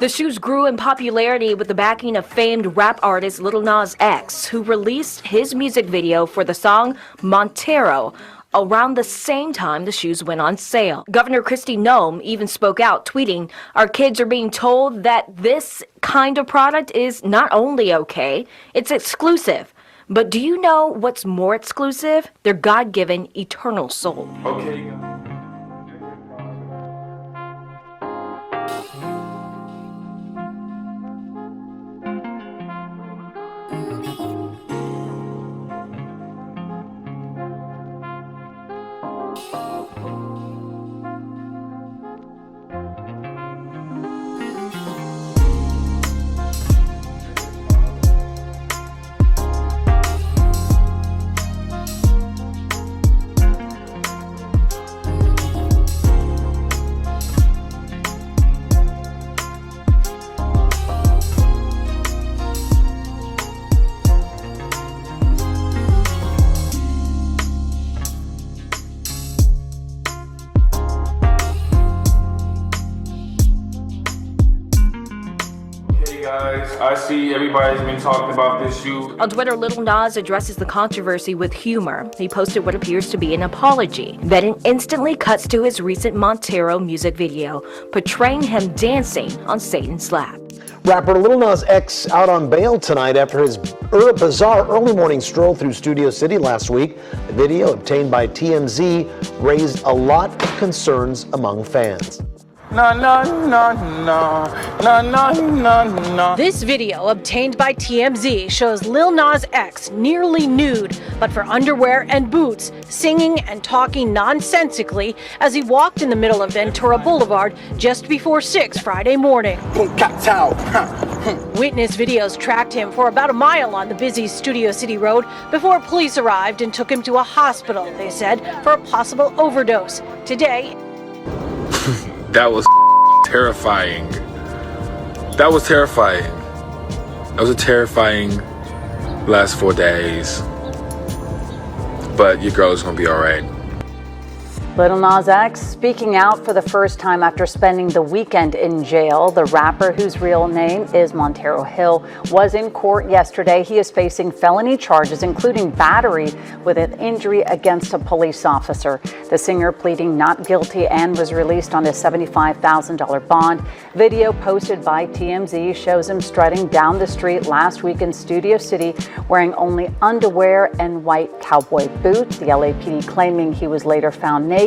The shoes grew in popularity with the backing of famed rap artist Lil Nas X, who released his music video for the song Montero around the same time the shoes went on sale. Governor Kristi Noem even spoke out, tweeting, "Our kids are being told that this kind of product is not only okay, it's exclusive. But do you know what's more exclusive? Their God-given eternal soul." Okay. Guys, I see everybody's been talking about this shoe. On Twitter, Lil Nas addresses the controversy with humor. He posted what appears to be an apology. Then it instantly cuts to his recent Montero music video, portraying him dancing on Satan's lap. Rapper Lil Nas X out on bail tonight after his bizarre early morning stroll through Studio City last week. The video, obtained by TMZ, raised a lot of concerns among fans. This video, obtained by TMZ, shows Lil Nas X nearly nude, but for underwear and boots, singing and talking nonsensically as he walked in the middle of Ventura Boulevard just before 6 Friday morning. Witness videos tracked him for about a mile on the busy Studio City road before police arrived and took him to a hospital, they said, for a possible overdose. Today, That was terrifying. That was terrifying. That was a terrifying last 4 days. But your girl is gonna be all right. Lil Nas X speaking out for the first time after spending the weekend in jail. The rapper, whose real name is Montero Hill, was in court yesterday. He is facing felony charges, including battery with an injury against a police officer. The singer pleading not guilty and was released on a $75,000 bond. Video posted by TMZ shows him strutting down the street last week in Studio City wearing only underwear and white cowboy boots. The LAPD claiming he was later found naked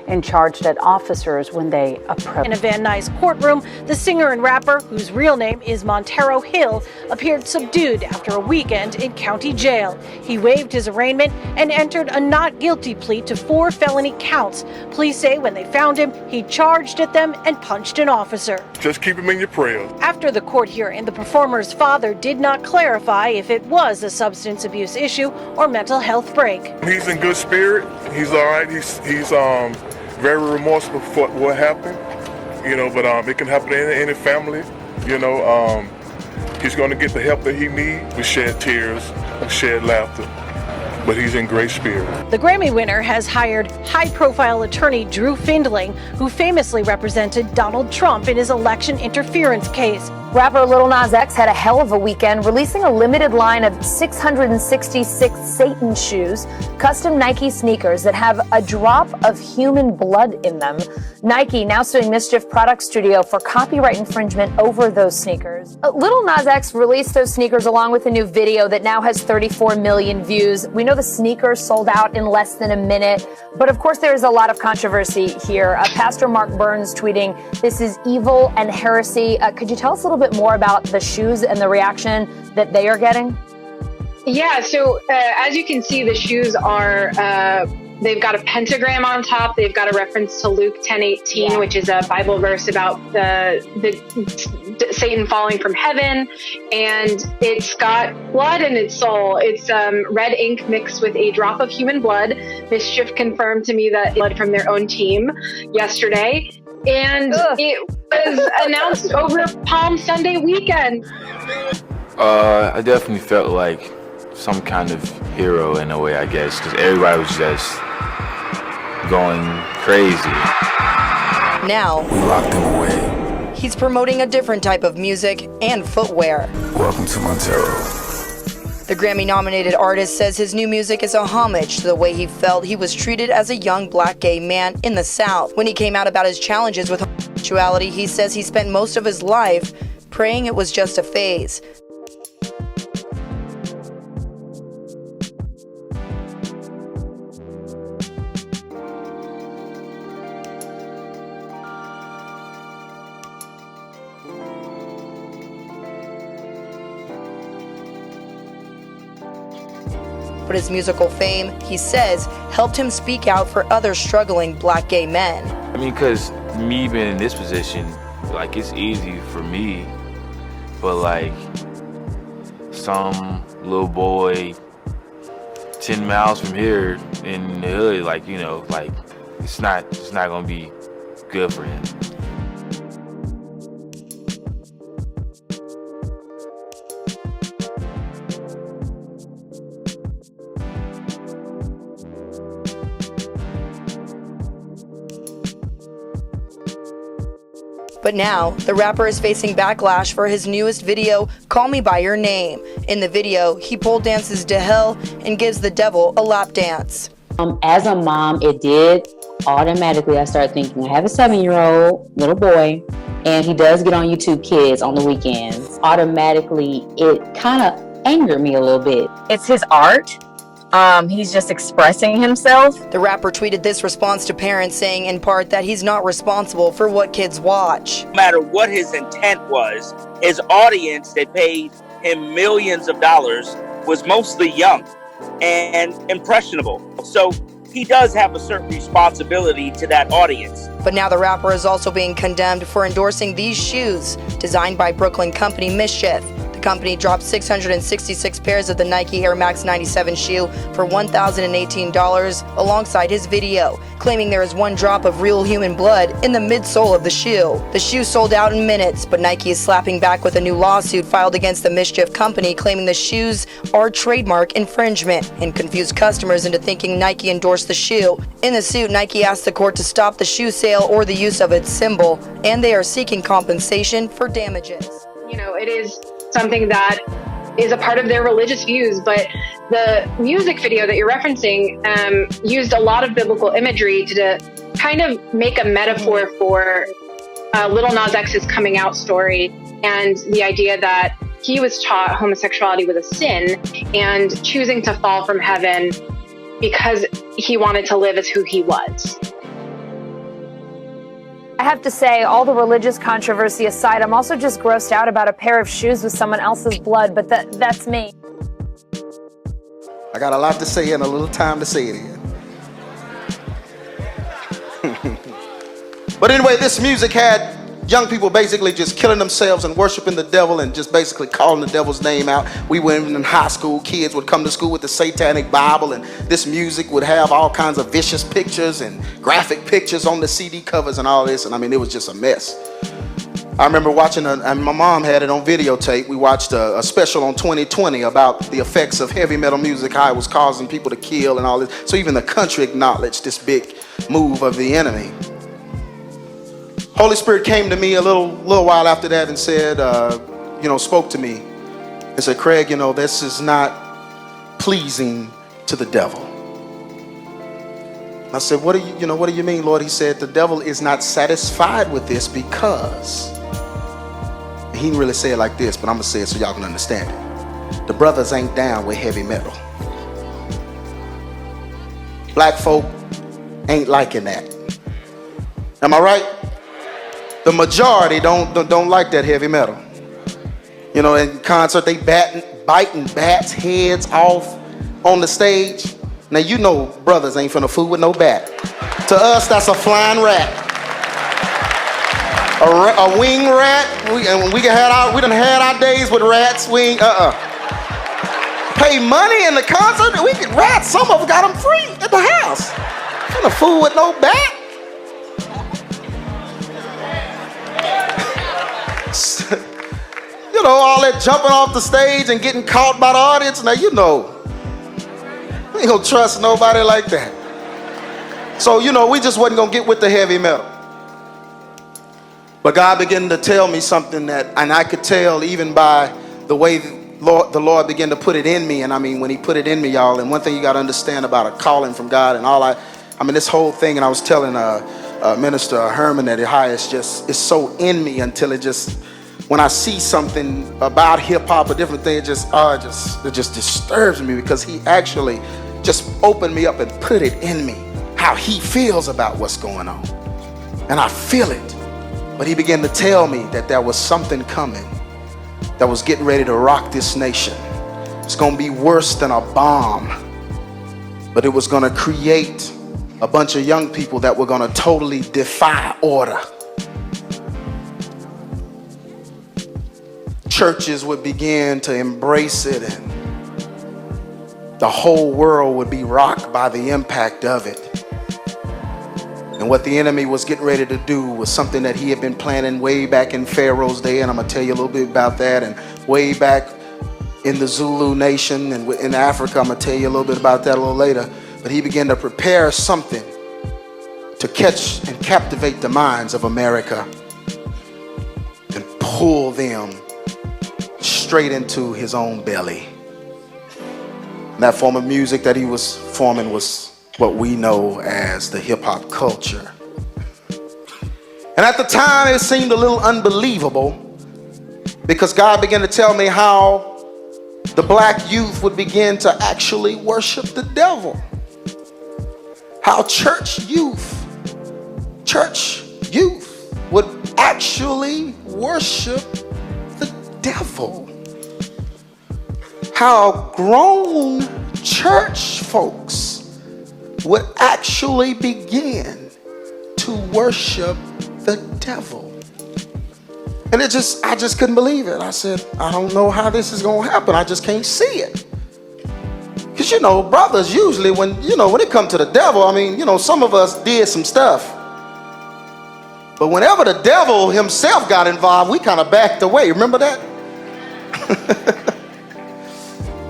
and charged at officers when they approached. in a Van Nuys courtroom, the singer and rapper, whose real name is Montero Hill, appeared subdued after a weekend in county jail. He waived his arraignment and entered a not guilty plea to 4 felony counts. Police say when they found him, he charged at them and punched an officer. Just keep him in your prayers. After the court hearing, the performer's father did not clarify if it was a substance abuse issue or mental health break. He's in good spirit. He's all right. He's very remorseful for what happened, but it can happen to any family, He's going to get the help that he needs. We shed tears, we shed laughter, but he's in great spirit. The Grammy winner has hired high-profile attorney Drew Findling, who famously represented Donald Trump in his election interference case. Rapper Lil Nas X had a hell of a weekend, releasing a limited line of 666 Satan shoes, custom Nike sneakers that have a drop of human blood in them. Nike now suing Mischief Product Studio for copyright infringement over those sneakers. Lil Nas X released those sneakers along with a new video that now has 34 million views. We know the sneakers sold out in less than a minute, but of course there is a lot of controversy here. Pastor Mark Burns tweeting, "This is evil and heresy." Could you tell us a little bit more about the shoes and the reaction that they are getting? Yeah, so as you can see, the shoes are, they've got a pentagram on top. They've got a reference to Luke 10:18, which is a Bible verse about the Satan falling from heaven. And it's got blood in its soul. It's red ink mixed with a drop of human blood. Mischief confirmed to me that blood from their own team yesterday. And it was announced over Palm Sunday weekend. I definitely felt like some kind of hero in a way, I guess, because everybody was just going crazy. Now, we locked them away he's promoting a different type of music and footwear. Welcome to Montero. The Grammy-nominated artist says his new music is a homage to the way he felt he was treated as a young black gay man in the South. When he came out about his challenges with homosexuality, he says he spent most of his life praying it was just a phase. But his musical fame, he says, helped him speak out for other struggling black gay men. I mean, because me being in this position, like, it's easy for me, but like some little boy 10 miles from here in the hood, like, you know, like, it's not gonna be good for him. But now, the rapper is facing backlash for his newest video, Call Me By Your Name. In the video, he pole dances to hell and gives the devil a lap dance. As a mom, it did automatically, I started thinking, I have a 7-year-old little boy, and he does get on YouTube Kids on the weekends. Automatically, it kind of angered me a little bit. It's his art. He's just expressing himself. The rapper tweeted this response to parents, saying in part that he's not responsible for what kids watch. No matter what his intent was, his audience that paid him millions of dollars was mostly young and impressionable. So he does have a certain responsibility to that audience. But now the rapper is also being condemned for endorsing these shoes designed by Brooklyn company Mischief. The company dropped 666 pairs of the Nike Air Max 97 shoe for $1,018 alongside his video, claiming there is one drop of real human blood in the midsole of the shoe. The shoe sold out in minutes, but Nike is slapping back with a new lawsuit filed against the Mischief company, claiming the shoes are trademark infringement and confused customers into thinking Nike endorsed the shoe. In the suit, Nike asked the court to stop the shoe sale or the use of its symbol, and they are seeking compensation for damages. You know, it is something that is a part of their religious views, but the music video that you're referencing used a lot of biblical imagery to kind of make a metaphor for Lil Nas X's coming out story and the idea that he was taught homosexuality was a sin and choosing to fall from heaven because he wanted to live as who he was. I have to say, all the religious controversy aside, I'm also just grossed out about a pair of shoes with someone else's blood, but that's me. I got a lot to say and a little time to say it in. But anyway, this music had young people basically just killing themselves and worshiping the devil and just basically calling the devil's name out. We went in high school, kids would come to school with the satanic Bible, and this music would have all kinds of vicious pictures and graphic pictures on the CD covers and all this, and I mean, it was just a mess. I remember watching, and my mom had it on videotape, we watched a special on 2020 about the effects of heavy metal music, how it was causing people to kill and all this. So even the country acknowledged this big move of the enemy. Holy Spirit came to me a little while after that and said, spoke to me and said, Craig, this is not pleasing to the devil. I said, what do you mean, Lord? He said, the devil is not satisfied with this because, he didn't really say it like this, but I'm gonna say it so y'all can understand it. The brothers ain't down with heavy metal. Black folk ain't liking that. Am I right? The majority don't like that heavy metal. In concert they biting bats' heads off on the stage. Now brothers ain't finna fool with no bat. To us, that's a flying rat. A wing rat. We done had our days with rats. Pay money in the concert. We get rats. Some of them got them free at the house. Finna fool with no bat. All that jumping off the stage and getting caught by the audience. Now, we ain't gonna trust nobody like that. So, we just wasn't gonna get with the heavy metal. But God began to tell me something that, and I could tell even by the way the Lord began to put it in me. And I mean, when he put it in me, y'all, and one thing you got to understand about a calling from God and all I mean, this whole thing, and I was telling Minister Herman that it's so in me until it just, when I see something about hip hop, a different thing, it just disturbs me, because he actually just opened me up and put it in me, how he feels about what's going on. And I feel it. But he began to tell me that there was something coming that was getting ready to rock this nation. It's going to be worse than a bomb, but it was going to create a bunch of young people that were going to totally defy order. Churches would begin to embrace it, and the whole world would be rocked by the impact of it. And what the enemy was getting ready to do was something that he had been planning way back in Pharaoh's day, and I'm going to tell you a little bit about that, and way back in the Zulu nation and in Africa. I'm going to tell you a little bit about that a little later. But he began to prepare something to catch and captivate the minds of America and pull them straight into his own belly. And that form of music that he was forming was what we know as the hip-hop culture. And at the time, it seemed a little unbelievable, because God began to tell me how the black youth would begin to actually worship the devil. How church youth would actually worship the devil. How grown church folks would actually begin to worship the devil. And I just couldn't believe it. I said, I don't know how this is going to happen. I just can't see it. Because, brothers, usually when it comes to the devil, I mean, some of us did some stuff. But whenever the devil himself got involved, we kind of backed away. Remember that?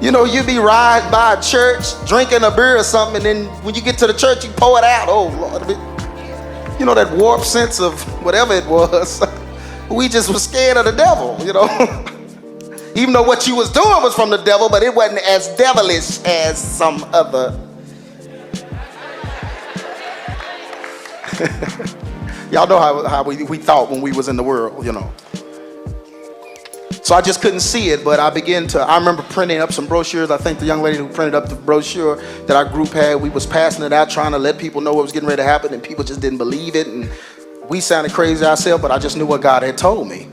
You'd be riding by a church, drinking a beer or something, and then when you get to the church, you pour it out. Oh, Lord. That warped sense of whatever it was. We just were scared of the devil, Even though what you was doing was from the devil, but it wasn't as devilish as some other. Y'all know how we thought when we was in the world, So I just couldn't see it, but I remember printing up some brochures. I think the young lady who printed up the brochure that our group had, we was passing it out, trying to let people know what was getting ready to happen, and people just didn't believe it, and we sounded crazy ourselves, but I just knew what God had told me.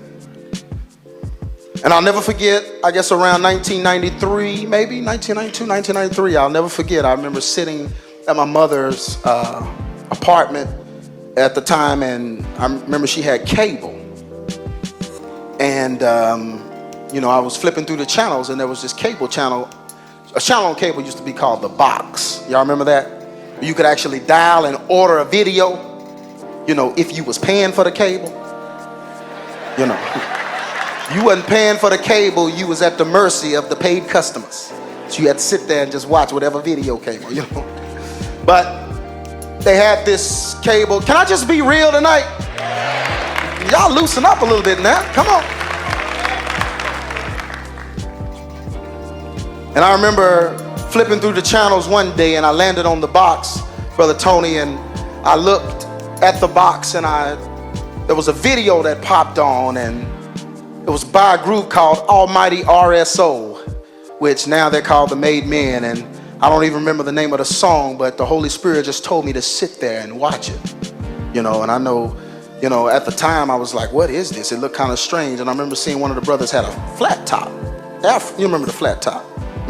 And I'll never forget, I guess around 1993, maybe 1992, 1993, I'll never forget, I remember sitting at my mother's apartment at the time, and I remember she had cable. And, I was flipping through the channels, and there was this cable channel. A channel on cable used to be called The Box. Y'all remember that? You could actually dial and order a video, if you was paying for the cable. You wasn't paying for the cable, you was at the mercy of the paid customers. So you had to sit there and just watch whatever video came on, But they had this cable. Can I just be real tonight? Y'all loosen up a little bit now. Come on. And I remember flipping through the channels one day, and I landed on The Box, Brother Tony, and I looked at The Box, and there was a video that popped on, and it was by a group called Almighty RSO, which now they're called the Made Men, and I don't even remember the name of the song, but the Holy Spirit just told me to sit there and watch it, and I know, at the time I was like, what is this? It looked kind of strange, and I remember seeing one of the brothers had a flat top. You remember the flat top?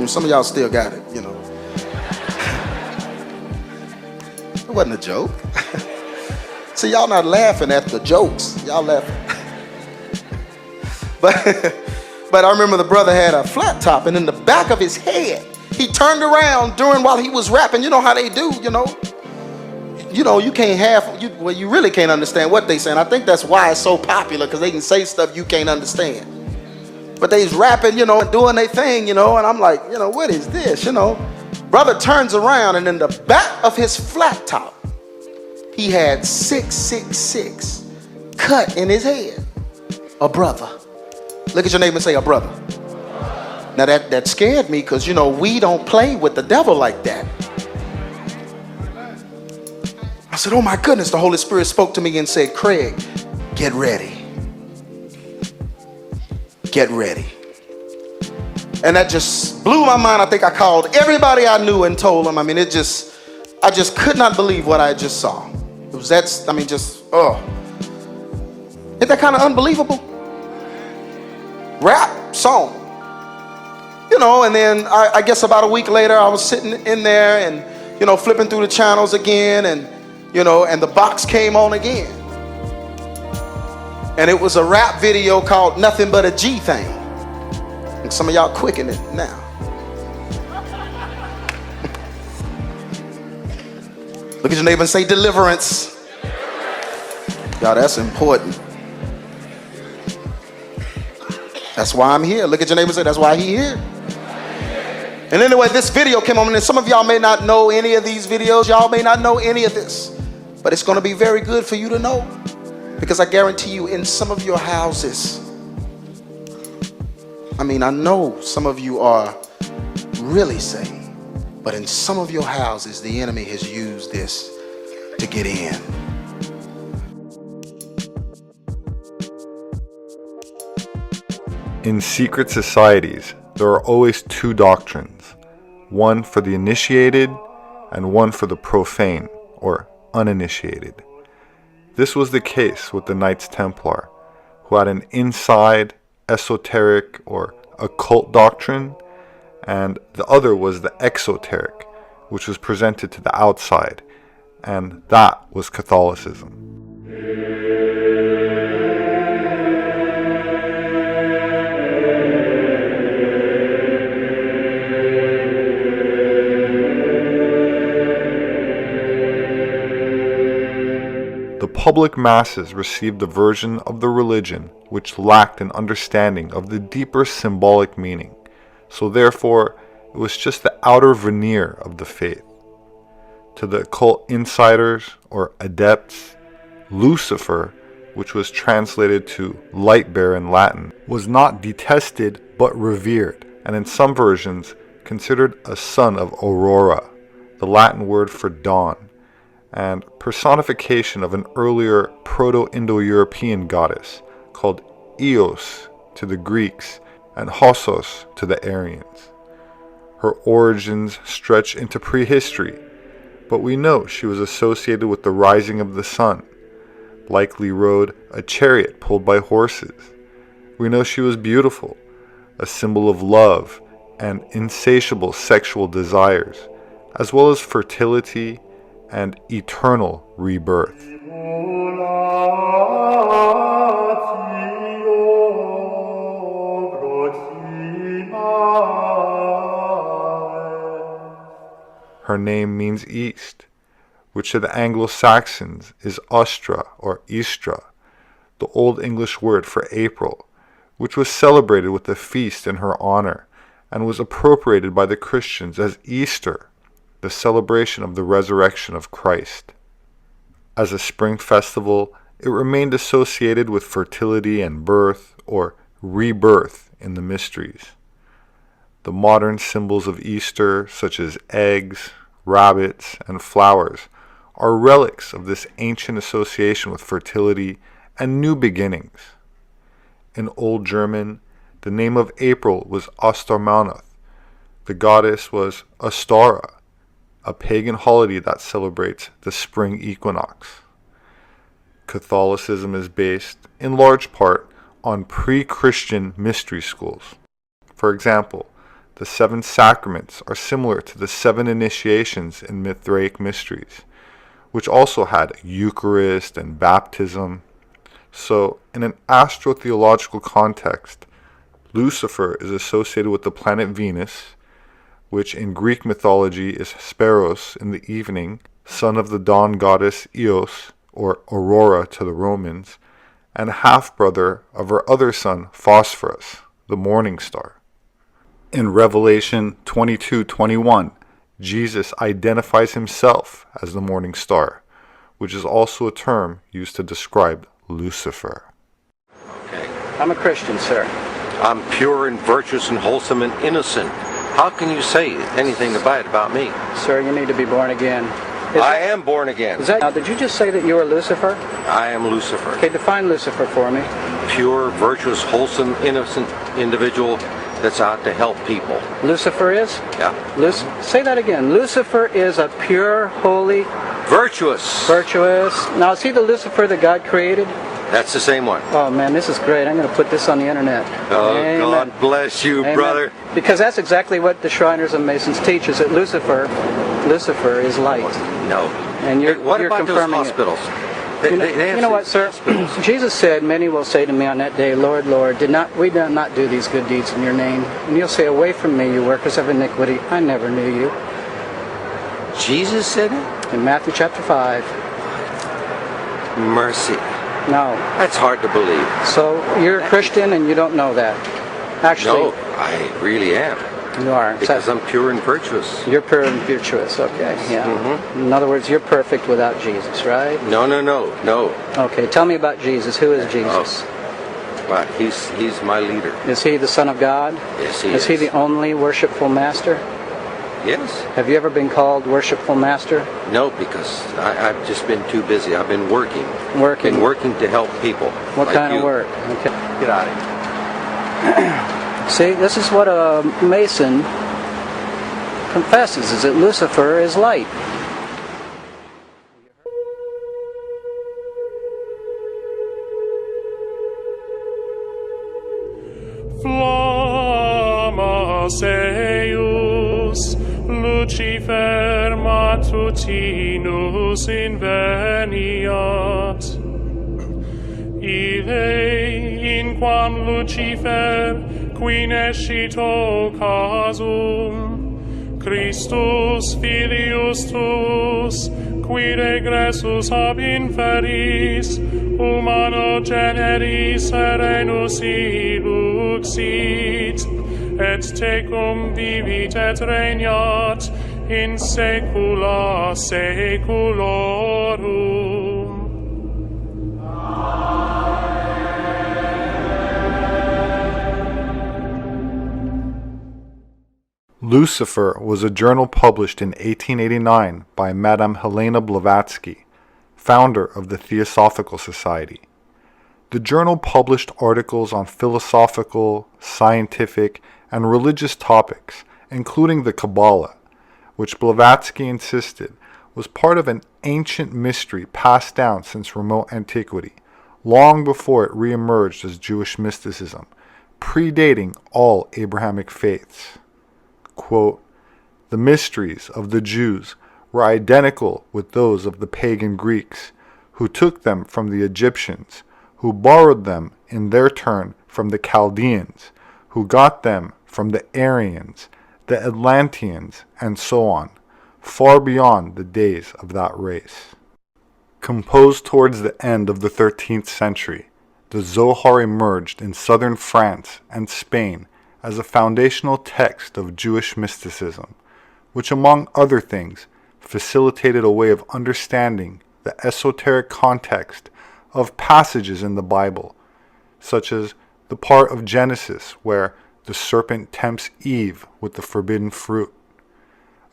Some of y'all still got it, It wasn't a joke. See, y'all not laughing at the jokes. Y'all laughing. But I remember the brother had a flat top, and in the back of his head, he turned around while he was rapping. You know how they do, you can't you really can't understand what they saying. I think that's why it's so popular, because they can say stuff you can't understand. But they's rapping, and doing their thing, and I'm like, what is this, Brother turns around, and in the back of his flat top, he had 666 cut in his head. A brother. Look at your neighbor and say, a brother. Now that scared me because, you know, we don't play with the devil like that. I said, oh my goodness, the Holy Spirit spoke to me and said, Craig, get ready. Get ready. And that just blew my mind. I think I called everybody I knew and told them. I mean, I just could not believe what I just saw. It was Isn't that kind of unbelievable? Rap song. You know, and then I guess about a week later, I was sitting in there and, you know, flipping through the channels again, and, you know, and the box came on again. And it was a rap video called Nothing But a G Thing. And some of y'all quicking it now. Look at your neighbor and say, Deliverance. Y'all, that's important. That's why I'm here. Look at your neighbor and say, that's why he here. And anyway, this video came on, and some of y'all may not know any of these videos. Y'all may not know any of this. But it's going to be very good for you to know. Because I guarantee you, in some of your houses, I mean, I know some of you are really saved, but in some of your houses, the enemy has used this to get in. In secret societies, there are always two doctrines, one for the initiated and one for the profane or uninitiated. This was the case with the Knights Templar, who had an inside, esoteric, or occult doctrine, and the other was the exoteric, which was presented to the outside, and that was Catholicism. The public masses received a version of the religion which lacked an understanding of the deeper symbolic meaning, so therefore it was just the outer veneer of the faith. To the occult insiders or adepts, Lucifer, which was translated to light bearer in Latin, was not detested but revered, and in some versions considered a son of Aurora, the Latin word for dawn, and personification of an earlier Proto-Indo-European goddess called Eos to the Greeks and Hosea to the Aryans. Her origins stretch into prehistory, but we know she was associated with the rising of the sun, likely rode a chariot pulled by horses. We know she was beautiful, a symbol of love and insatiable sexual desires, as well as fertility and eternal rebirth. Her name means east, which to the Anglo-Saxons is Ostra or Istra, the Old English word for April, which was celebrated with a feast in her honor and was appropriated by the Christians as Easter, the celebration of the resurrection of Christ. As a spring festival, it remained associated with fertility and birth, or rebirth in the mysteries. The modern symbols of Easter, such as eggs, rabbits, and flowers, are relics of this ancient association with fertility and new beginnings. In Old German, the name of April was Ostermanath. The goddess was Ostara, a pagan holiday that celebrates the spring equinox. Catholicism is based, in large part, on pre-Christian mystery schools. For example, the 7 sacraments are similar to the 7 initiations in Mithraic mysteries, which also had Eucharist and baptism. So, in an astrotheological context, Lucifer is associated with the planet Venus, which in Greek mythology is Hesperos in the evening, son of the dawn goddess Eos, or Aurora to the Romans, and half-brother of her other son Phosphorus, the morning star. In Revelation 22:21, Jesus identifies himself as the morning star, which is also a term used to describe Lucifer. I'm a Christian, sir. I'm pure and virtuous and wholesome and innocent. How can you say anything bad about me? Sir, you need to be born again. I am born again. Now, did you just say that you are Lucifer? I am Lucifer. Okay, define Lucifer for me. Pure, virtuous, wholesome, innocent individual that's out to help people. Lucifer is? Yeah. Say that again. Lucifer is a pure, holy... Virtuous. Virtuous. Now, is he the Lucifer that God created? That's the same one. Oh, man, this is great. I'm going to put this on the internet. Oh, Amen. God bless you, Amen. brother. Because that's exactly what the Shriners and Masons teach, is that Lucifer is light. No. And you're, what you're about confirming those hospitals? You know what, sir? Jesus said, many will say to me on that day, Lord, Lord, we did not do these good deeds in your name. And you'll say, away from me, you workers of iniquity. I never knew you. Jesus said it? In Matthew chapter 5. Mercy. No. That's hard to believe. So you're a Christian and you don't know that. Actually. No, I really am. You are. Because I'm pure and virtuous. You're pure and virtuous, okay. Yeah. Mm-hmm. In other words, you're perfect without Jesus, right? No. Okay, tell me about Jesus. Who is Jesus? Well, he's my leader. Is he the Son of God? Yes, he is. Is he the only worshipful master? Yes. Have you ever been called worshipful master? No, because I've just been too busy. I've been working. Working? Been working to help people. What like kind you. of work? Okay. Get out of here. See, this is what a Mason confesses, is that Lucifer is light. Flammas eius, Lucifer matutinus inveniat. Ille in quam Lucifer qui nescito casum, Christus filius tuus, qui regressus ab inferis, humano generis serenus iluxit, et tecum vivit et regnat in saecula saeculorum. Lucifer was a journal published in 1889 by Madame Helena Blavatsky, founder of the Theosophical Society. The journal published articles on philosophical, scientific, and religious topics, including the Kabbalah, which Blavatsky insisted was part of an ancient mystery passed down since remote antiquity, long before it re-emerged as Jewish mysticism, predating all Abrahamic faiths. Quote, the mysteries of the Jews were identical with those of the pagan Greeks, who took them from the Egyptians, who borrowed them in their turn from the Chaldeans, who got them from the Aryans, the Atlanteans, and so on, far beyond the days of that race. Composed towards the end of the 13th century, the Zohar emerged in southern France and Spain as a foundational text of Jewish mysticism, which among other things facilitated a way of understanding the esoteric context of passages in the Bible, such as the part of Genesis where the serpent tempts Eve with the forbidden fruit.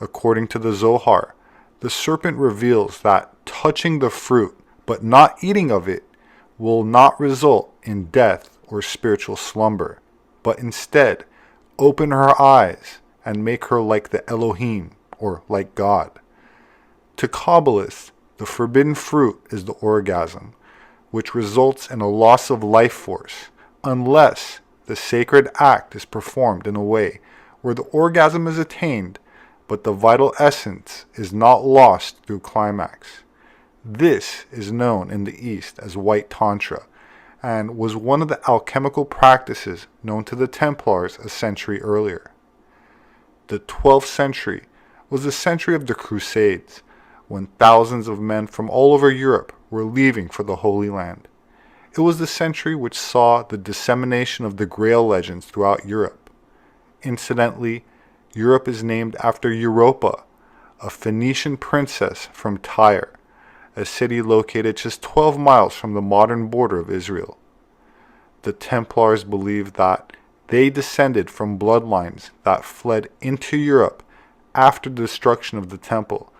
According to the Zohar, the serpent reveals that touching the fruit but not eating of it will not result in death or spiritual slumber, but instead open her eyes and make her like the Elohim, or like God. To Kabbalists, the forbidden fruit is the orgasm, which results in a loss of life force, unless the sacred act is performed in a way where the orgasm is attained, but the vital essence is not lost through climax. This is known in the East as White Tantra, and was one of the alchemical practices known to the Templars a century earlier. The 12th century was the century of the Crusades, when thousands of men from all over Europe were leaving for the Holy Land. It was the century which saw the dissemination of the Grail legends throughout Europe. Incidentally, Europe is named after Europa, a Phoenician princess from Tyre, a city located just 12 miles from the modern border of Israel. The Templars believed that they descended from bloodlines that fled into Europe after the destruction of the temple,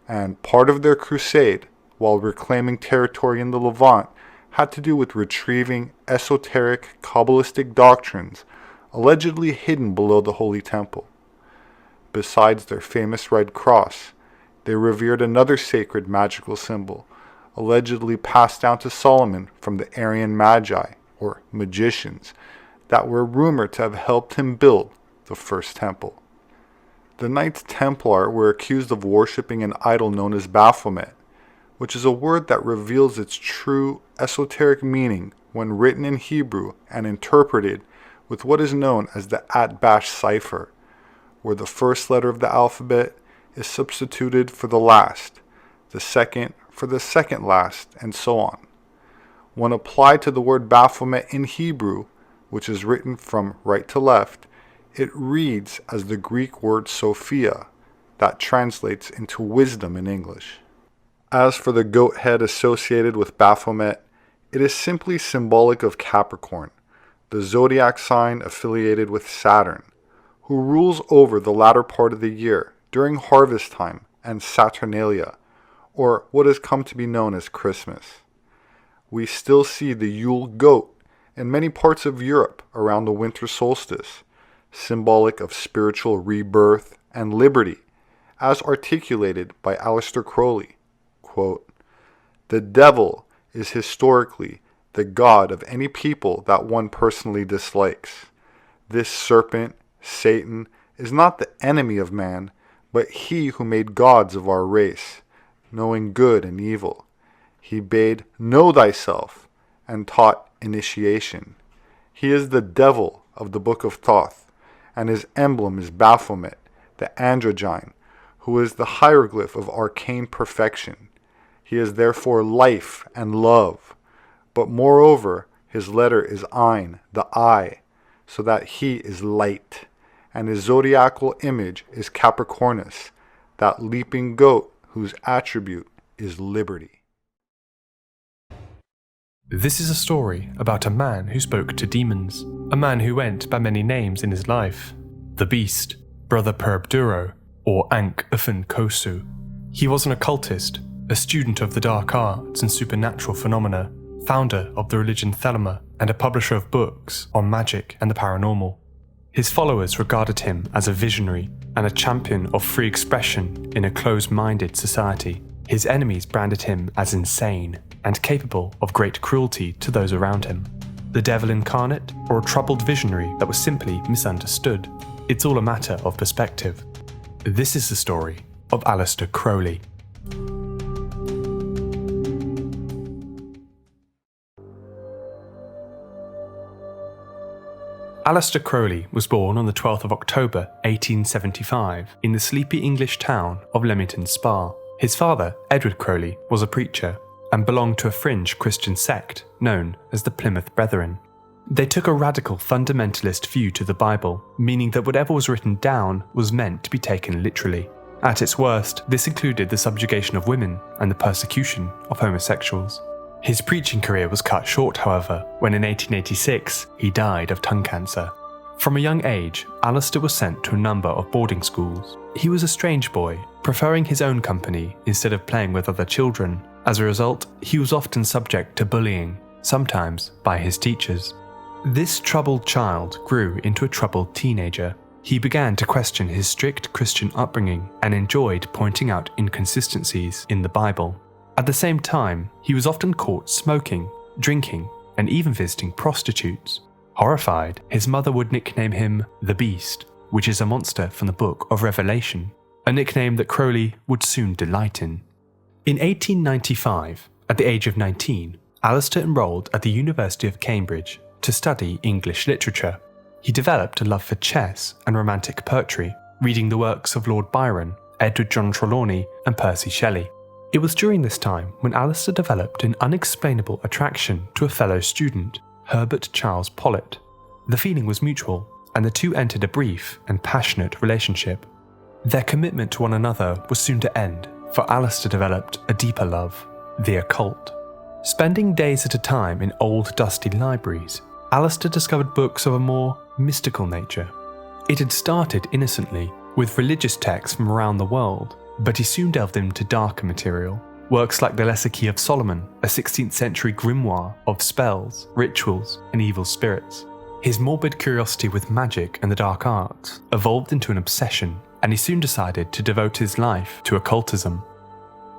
and part of their crusade, while reclaiming territory in the Levant, had to do with retrieving esoteric Kabbalistic doctrines allegedly hidden below the Holy Temple. Besides their famous red cross, they revered another sacred magical symbol, allegedly passed down to Solomon from the Aryan Magi, or magicians, that were rumored to have helped him build the first temple. The Knights Templar were accused of worshipping an idol known as Baphomet, which is a word that reveals its true esoteric meaning when written in Hebrew and interpreted with what is known as the Atbash cipher, where the first letter of the alphabet is substituted for the last, the second for the second last, and so on. When applied to the word Baphomet in Hebrew, which is written from right to left, it reads as the Greek word Sophia, that translates into wisdom in English. As for the goat head associated with Baphomet, it is simply symbolic of Capricorn, the zodiac sign affiliated with Saturn, who rules over the latter part of the year during harvest time and Saturnalia, or what has come to be known as Christmas. We still see the Yule goat in many parts of Europe around the winter solstice, symbolic of spiritual rebirth and liberty, as articulated by Aleister Crowley. Quote, "The devil is historically the god of any people that one personally dislikes. This serpent, Satan, is not the enemy of man, but he who made gods of our race, knowing good and evil. He bade, know thyself, and taught initiation. He is the devil of the book of Thoth, and his emblem is Baphomet, the androgyne, who is the hieroglyph of arcane perfection. He is therefore life and love, but moreover his letter is Ein, the eye, so that he is light, and his zodiacal image is Capricornus, that leaping goat whose attribute is liberty." This is a story about a man who spoke to demons, a man who went by many names in his life: the Beast, Brother Perbduro, or Ankh Ufan Kosu. He was an occultist, a student of the dark arts and supernatural phenomena, founder of the religion Thelema, and a publisher of books on magic and the paranormal. His followers regarded him as a visionary and a champion of free expression in a closed-minded society. His enemies branded him as insane and capable of great cruelty to those around him. The devil incarnate, or a troubled visionary that was simply misunderstood. It's all a matter of perspective. This is the story of Aleister Crowley. Aleister Crowley was born on the 12th of October 1875 in the sleepy English town of Leamington Spa. His father, Edward Crowley, was a preacher and belonged to a fringe Christian sect known as the Plymouth Brethren. They took a radical fundamentalist view to the Bible, meaning that whatever was written down was meant to be taken literally. At its worst, this included the subjugation of women and the persecution of homosexuals. His preaching career was cut short, however, when in 1886 he died of tongue cancer. From a young age, Aleister was sent to a number of boarding schools. He was a strange boy, preferring his own company instead of playing with other children. As a result, he was often subject to bullying, sometimes by his teachers. This troubled child grew into a troubled teenager. He began to question his strict Christian upbringing and enjoyed pointing out inconsistencies in the Bible. At the same time, he was often caught smoking, drinking, and even visiting prostitutes. Horrified, his mother would nickname him the Beast, which is a monster from the Book of Revelation, a nickname that Crowley would soon delight in. In 1895, at the age of 19, Aleister enrolled at the University of Cambridge to study English literature. He developed a love for chess and romantic poetry, reading the works of Lord Byron, Edward John Trelawney, and Percy Shelley. It was during this time when Aleister developed an unexplainable attraction to a fellow student, Herbert Charles Pollitt. The feeling was mutual, and the two entered a brief and passionate relationship. Their commitment to one another was soon to end, for Aleister developed a deeper love. the occult. Spending days at a time in old dusty libraries, Alistair discovered books of a more mystical nature. It had started innocently, with religious texts from around the world, but he soon delved into darker material. Works like the Lesser Key of Solomon, a 16th century grimoire of spells, rituals, and evil spirits. His morbid curiosity with magic and the dark arts evolved into an obsession, and he soon decided to devote his life to occultism.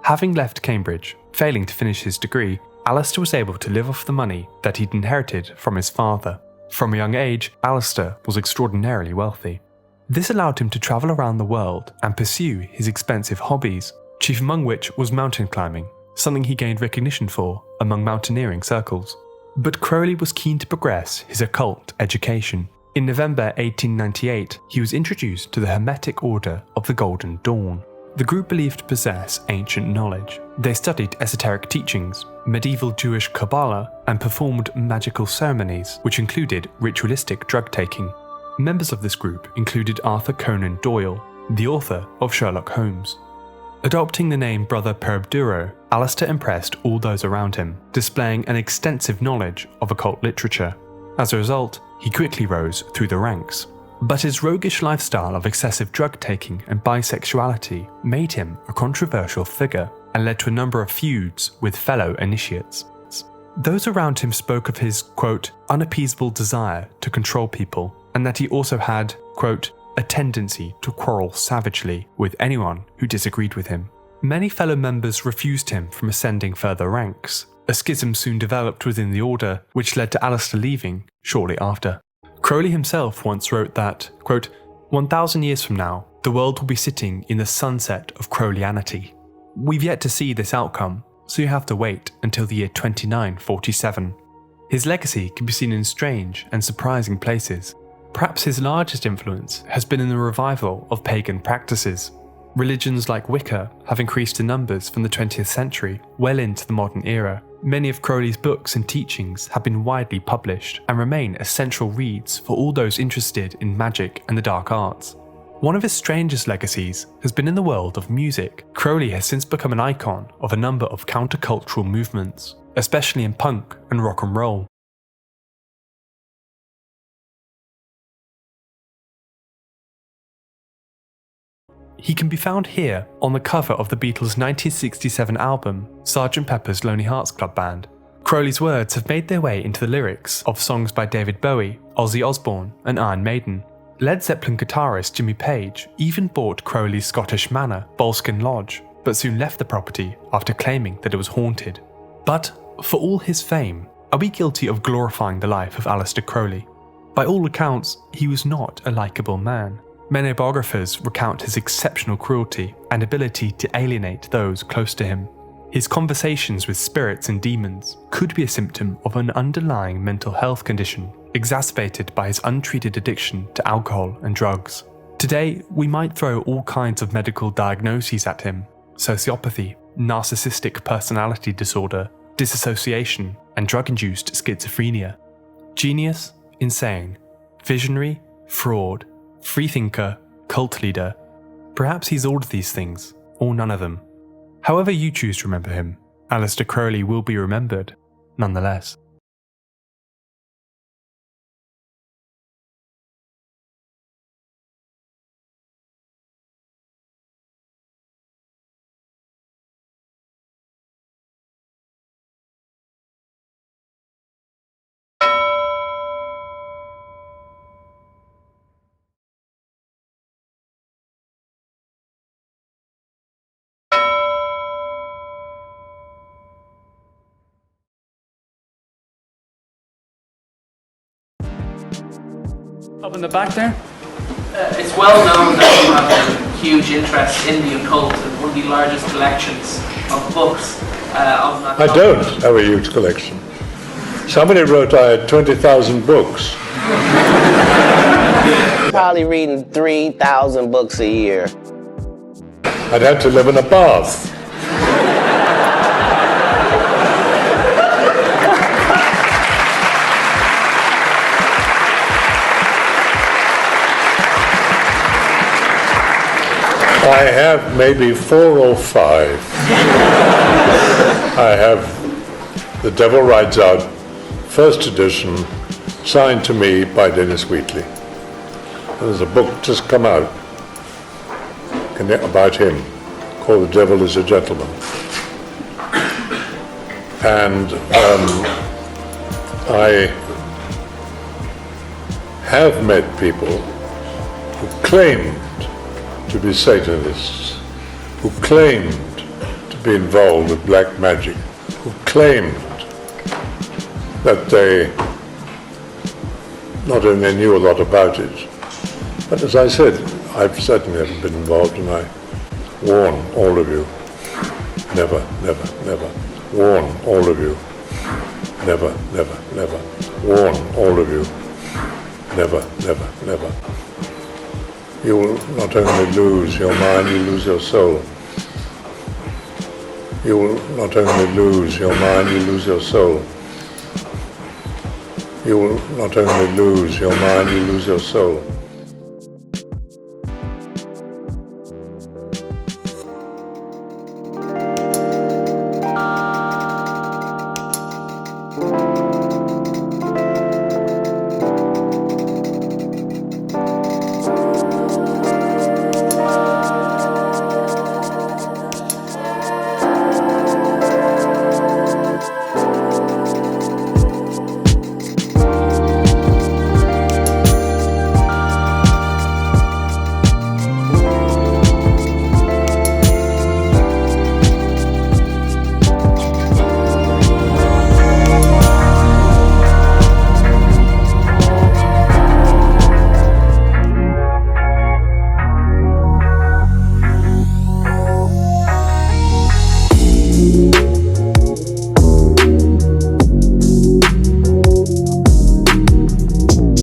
Having left Cambridge, failing to finish his degree, Alistair was able to live off the money that he'd inherited from his father. From a young age, Alistair was extraordinarily wealthy. This allowed him to travel around the world and pursue his expensive hobbies, chief among which was mountain climbing, something he gained recognition for among mountaineering circles. But Crowley was keen to progress his occult education. In November 1898, he was introduced to the Hermetic Order of the Golden Dawn. The group believed to possess ancient knowledge. They studied esoteric teachings, medieval Jewish Kabbalah, and performed magical ceremonies, which included ritualistic drug-taking. Members of this group included Arthur Conan Doyle, the author of Sherlock Holmes. Adopting the name Brother Perebduro, Alistair impressed all those around him, displaying an extensive knowledge of occult literature. As a result, he quickly rose through the ranks. But his roguish lifestyle of excessive drug-taking and bisexuality made him a controversial figure and led to a number of feuds with fellow initiates. Those around him spoke of his, quote, unappeasable desire to control people, and that he also had, quote, a tendency to quarrel savagely with anyone who disagreed with him. Many fellow members refused him from ascending further ranks. A schism soon developed within the order, which led to Alistair leaving shortly after. Crowley himself once wrote that, quote, 1,000 years from now, the world will be sitting in the sunset of Crowleyanity. We've yet to see this outcome, so you have to wait until the year 2947. His legacy can be seen in strange and surprising places. Perhaps his largest influence has been in the revival of pagan practices. Religions like Wicca have increased in numbers from the 20th century well into the modern era. Many of Crowley's books and teachings have been widely published and remain essential reads for all those interested in magic and the dark arts. One of his strangest legacies has been in the world of music. Crowley has since become an icon of a number of countercultural movements, especially in punk and rock and roll. He can be found here on the cover of the Beatles' 1967 album, Sgt. Pepper's Lonely Hearts Club Band. Crowley's words have made their way into the lyrics of songs by David Bowie, Ozzy Osbourne, and Iron Maiden. Led Zeppelin guitarist Jimmy Page even bought Crowley's Scottish manor, Boleskine Lodge, but soon left the property after claiming that it was haunted. But, for all his fame, are we guilty of glorifying the life of Aleister Crowley? By all accounts, he was not a likeable man. Many biographers recount his exceptional cruelty and ability to alienate those close to him. His conversations with spirits and demons could be a symptom of an underlying mental health condition, exacerbated by his untreated addiction to alcohol and drugs. Today, we might throw all kinds of medical diagnoses at him: sociopathy, narcissistic personality disorder, disassociation, and drug-induced schizophrenia. Genius, insane, visionary, fraud, freethinker, cult leader. Perhaps he's all of these things, or none of them. However you choose to remember him, Aleister Crowley will be remembered, nonetheless. Up in the back there? It's well known that you have a huge interest in the occult and one of the largest collections of books of that I don't have a huge collection. Somebody wrote I had 20,000 books. Probably reading 3,000 books a year. I'd have to live in a bath. I have maybe 4 or 5. I have The Devil Rides Out, first edition, signed to me by Dennis Wheatley. There's a book just come out about him called The Devil is a Gentleman. And I have met people who claimed to be Satanists, who claimed to be involved with black magic, who claimed that they not only knew a lot about it, but as I said, I've certainly never been involved, and I warn all of you, never, never, never. Warn all of you, never, never, never. Warn all of you, never, never, never. You will not only lose your mind, you lose your soul. You will not only lose your mind, you lose your soul. You will not only lose your mind, you lose your soul.